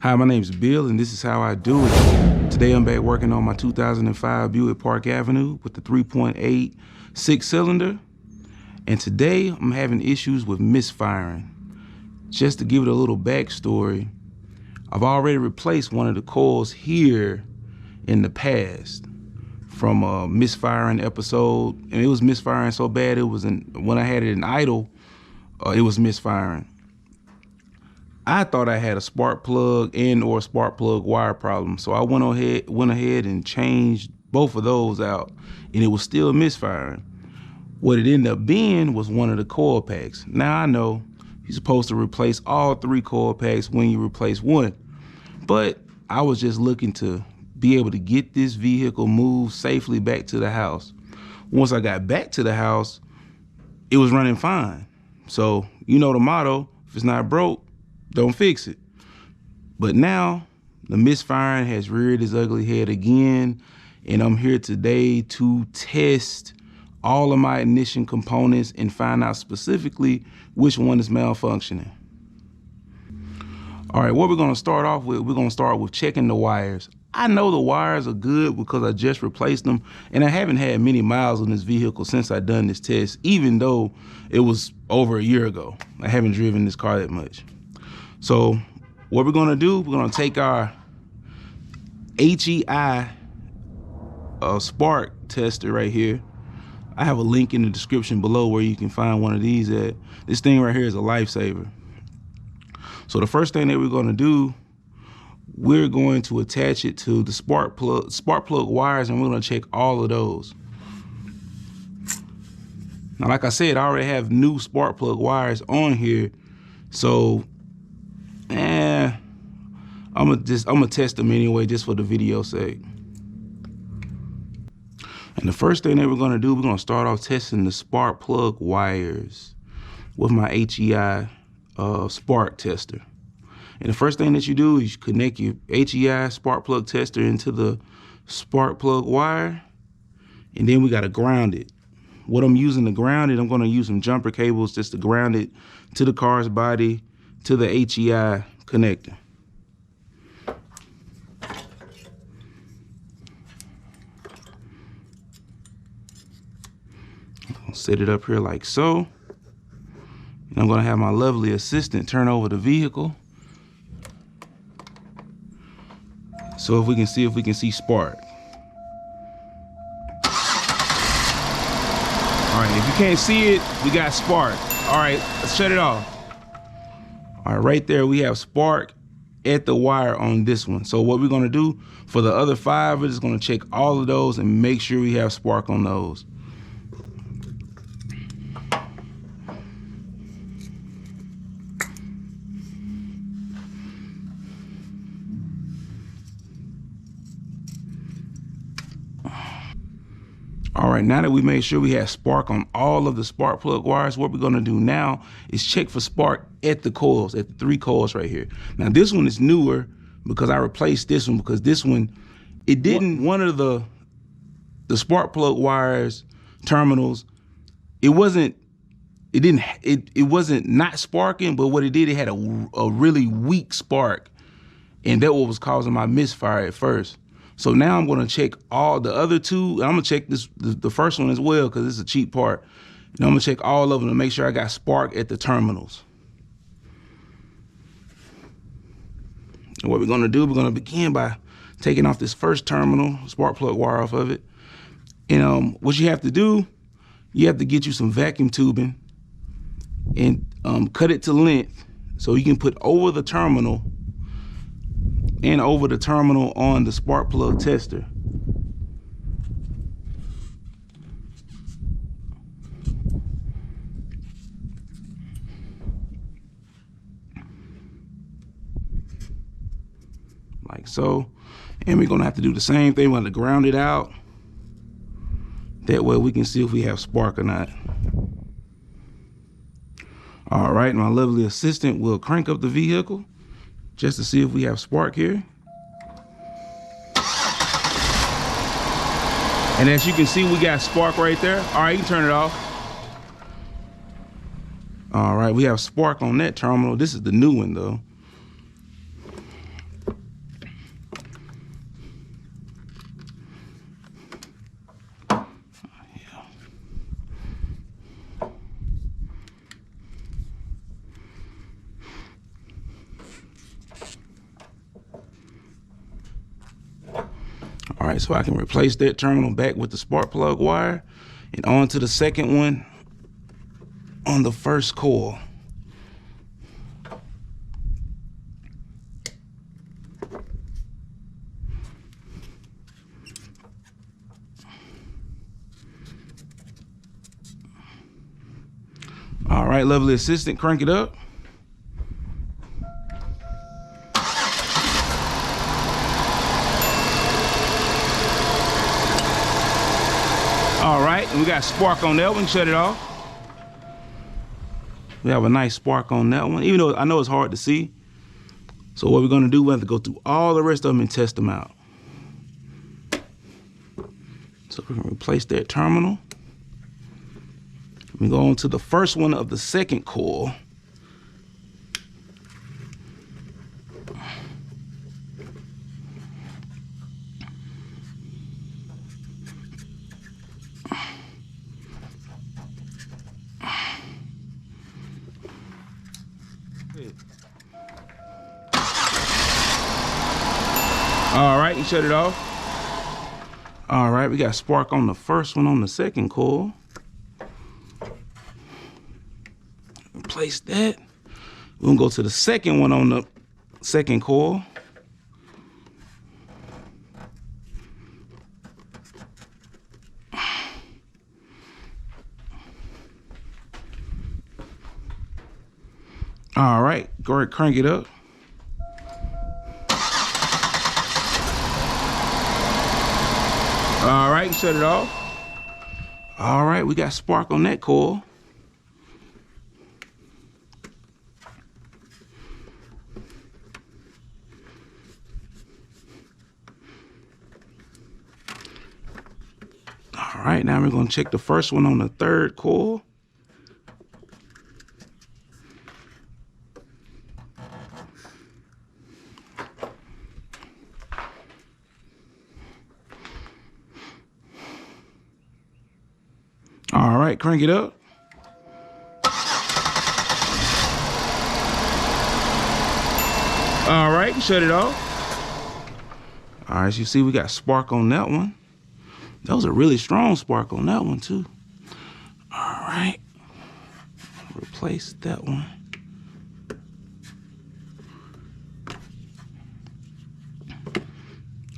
Hi, my name is Bill, and this is how I do it. Today I'm back working on my 2005 Buick Park Avenue with the 3.8 6-cylinder. And today I'm having issues with misfiring. Just to give it a little backstory, I've already replaced one of the coils here in the past from a misfiring episode. And it was misfiring so bad, when I had it in idle, it was misfiring. I thought I had a spark plug or spark plug wire problem. So I went ahead and changed both of those out, and it was still misfiring. What it ended up being was one of the coil packs. Now I know you're supposed to replace all 3 coil packs when you replace one, but I was just looking to be able to get this vehicle moved safely back to the house. Once I got back to the house, it was running fine. So you know the motto, if it's not broke, don't fix it. But now the misfiring has reared its ugly head again, and I'm here today to test all of my ignition components and find out specifically which one is malfunctioning. All right, what we're gonna start off with, we're gonna start with checking the wires. I know the wires are good because I just replaced them, and I haven't had many miles on this vehicle since I done this test, even though it was over a year ago. I haven't driven this car that much. So what we're gonna do, we're gonna take our HEI spark tester right here. I have a link in the description below where you can find one of these at. This thing right here is a lifesaver. So the first thing that we're gonna do, we're going to attach it to the spark plug wires, and we're gonna check all of those. Now, like I said, I already have new spark plug wires on here, so I'm gonna test them anyway, just for the video sake. And the first thing that we're gonna do, we're gonna start off testing the spark plug wires with my HEI spark tester. And the first thing that you do is you connect your HEI spark plug tester into the spark plug wire, and then we gotta ground it. What I'm using to ground it, I'm gonna use some jumper cables just to ground it to the car's body, to the HEI connector. I'll set it up here like so. And I'm gonna have my lovely assistant turn over the vehicle, so if we can see spark. All right, if you can't see it, we got spark. All right, let's shut it off. All right, right there we have spark at the wire on this one. So what we're gonna do for the other 5, we're just gonna check all of those and make sure we have spark on those. All right, now that we made sure we have spark on all of the spark plug wires, what we're gonna do now is check for spark at the coils, at the 3 coils right here. Now this one is newer because I replaced this one, because this one, it didn't, one of the spark plug wires terminals, it wasn't not sparking, but what it did, it had a really weak spark, and that was causing my misfire at first. So now I'm gonna check all the other 2. I'm gonna check the first one as well, because it's a cheap part. And I'm gonna check all of them to make sure I got spark at the terminals. And what we're gonna do, we're gonna begin by taking off this first terminal, spark plug wire off of it. And what you have to do, you have to get you some vacuum tubing and cut it to length so you can put over the terminal and over the terminal on the spark plug tester. Like so. And we're gonna have to do the same thing. We're gonna ground it out. That way we can see if we have spark or not. All right, my lovely assistant will crank up the vehicle just to see if we have spark here. And as you can see, we got spark right there. All right, you can turn it off. All right, we have spark on that terminal. This is the new one though. right, so I can replace that terminal back with the spark plug wire and on to the second one on the first coil. All right, lovely assistant, crank it up. All right, and we got spark on that one. Shut it off. We have a nice spark on that one, even though I know it's hard to see. So what we're gonna do, we have to go through all the rest of them and test them out. So we're gonna replace that terminal. We go on to the first one of the second coil. All right, you shut it off. All right, we got spark on the first one on the second coil. Replace that. We're gonna go to the second one on the second coil. All right, go ahead, crank it up. All right, shut it off. All right, we got spark on that coil. All right, now we're gonna check the first one on the third coil. All right, crank it up. All right, shut it off. All right, as you see, we got spark on that one. That was a really strong spark on that one too. All right, replace that one.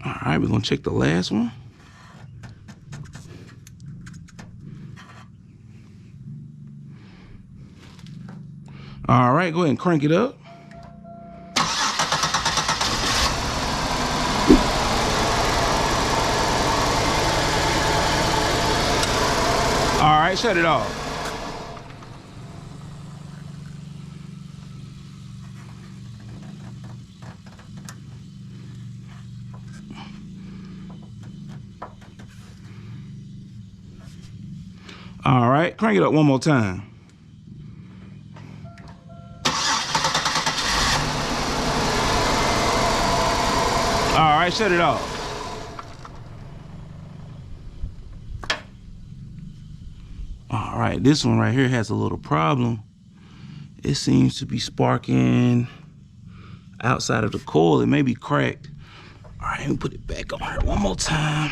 All right, we're gonna check the last one. All right, go ahead and crank it up. All right, shut it off. All right, crank it up one more time. All right, shut it off. All right, this one right here has a little problem. It seems to be sparking outside of the coil. It may be cracked. All right, let me put it back on here one more time.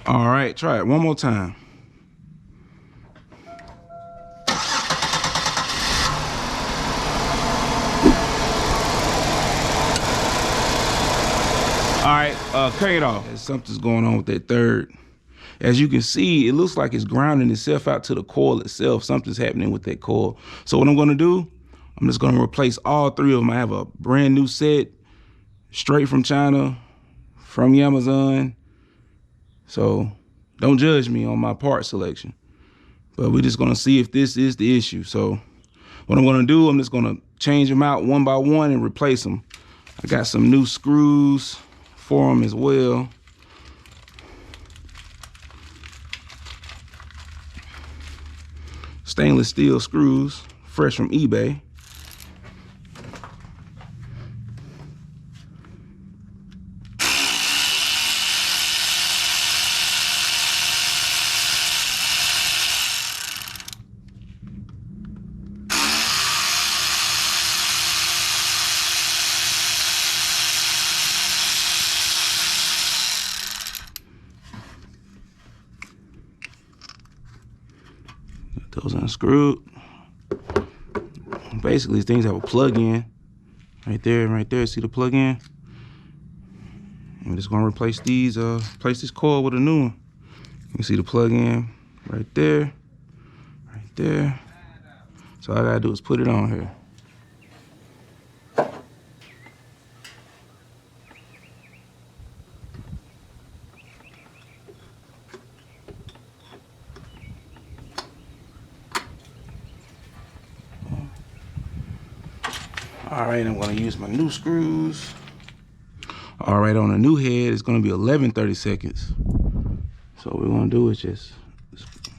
All right, try it one more time. All right, crank it off. Something's going on with that third. As you can see, it looks like it's grounding itself out to the coil itself. Something's happening with that coil. So what I'm gonna do, I'm just gonna replace all three of them. I have a brand new set, straight from China, from Amazon. So don't judge me on my part selection. But we're just gonna see if this is the issue. So what I'm gonna do, I'm just gonna change them out one by one and replace them. I got some new screws for them as well. Stainless steel screws, fresh from eBay. Those unscrewed. Basically, these things have a plug-in right there and right there. See the plug-in? I'm just gonna replace these. Replace this coil with a new one. You can see the plug-in right there, right there. So all I gotta do is put it on here. All right, I'm gonna use my new screws. All right, on the new head, it's gonna be 11 30-seconds. So what we're gonna do is just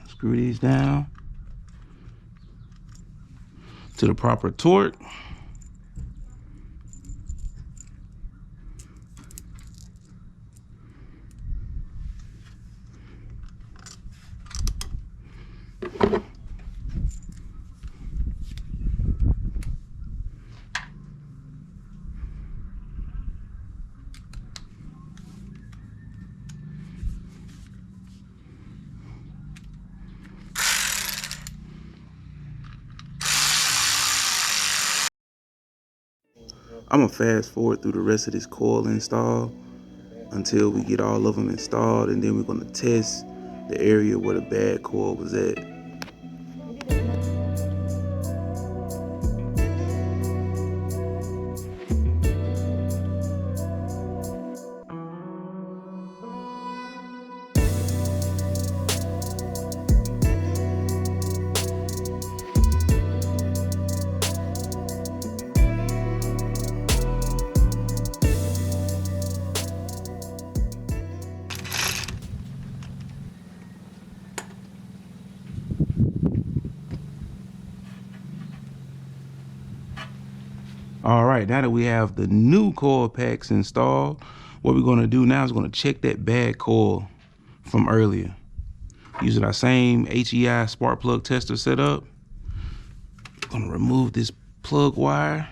screw these down to the proper torque. I'm gonna fast forward through the rest of this coil install until we get all of them installed, and then we're gonna test the area where the bad coil was at. All right, now that we have the new coil packs installed, what we're gonna do now is gonna check that bad coil from earlier. Using our same HEI spark plug tester setup. We're gonna remove this plug wire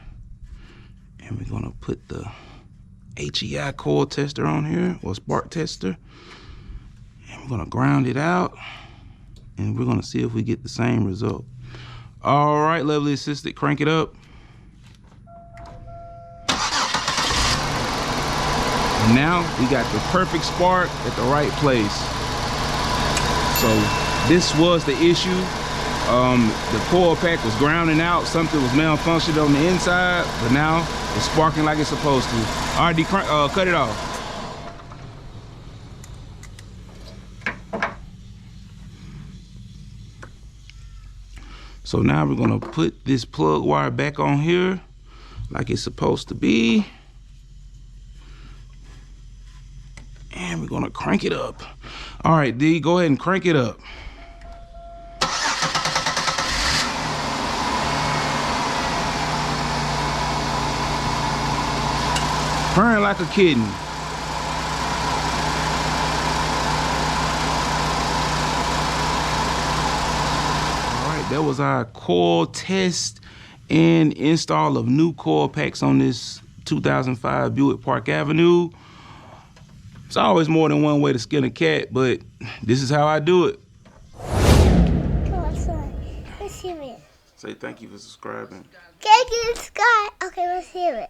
and we're gonna put the HEI coil tester on here, or spark tester. And we're gonna ground it out and we're gonna see if we get the same result. All right, lovely assistant, crank it up. And now we got the perfect spark at the right place. So this was the issue. The coil pack was grounding out. Something was malfunctioning on the inside, but now it's sparking like it's supposed to. All right, cut it off. So now we're gonna put this plug wire back on here like it's supposed to be. And we're gonna crank it up. All right, D, go ahead and crank it up. Purring like a kitten. All right, that was our coil test and install of new coil packs on this 2005 Buick Park Avenue. It's always more than one way to skin a cat, but this is how I do it. Let's hear it. Say thank you for subscribing. Thank you, Scott. Okay, let's hear it.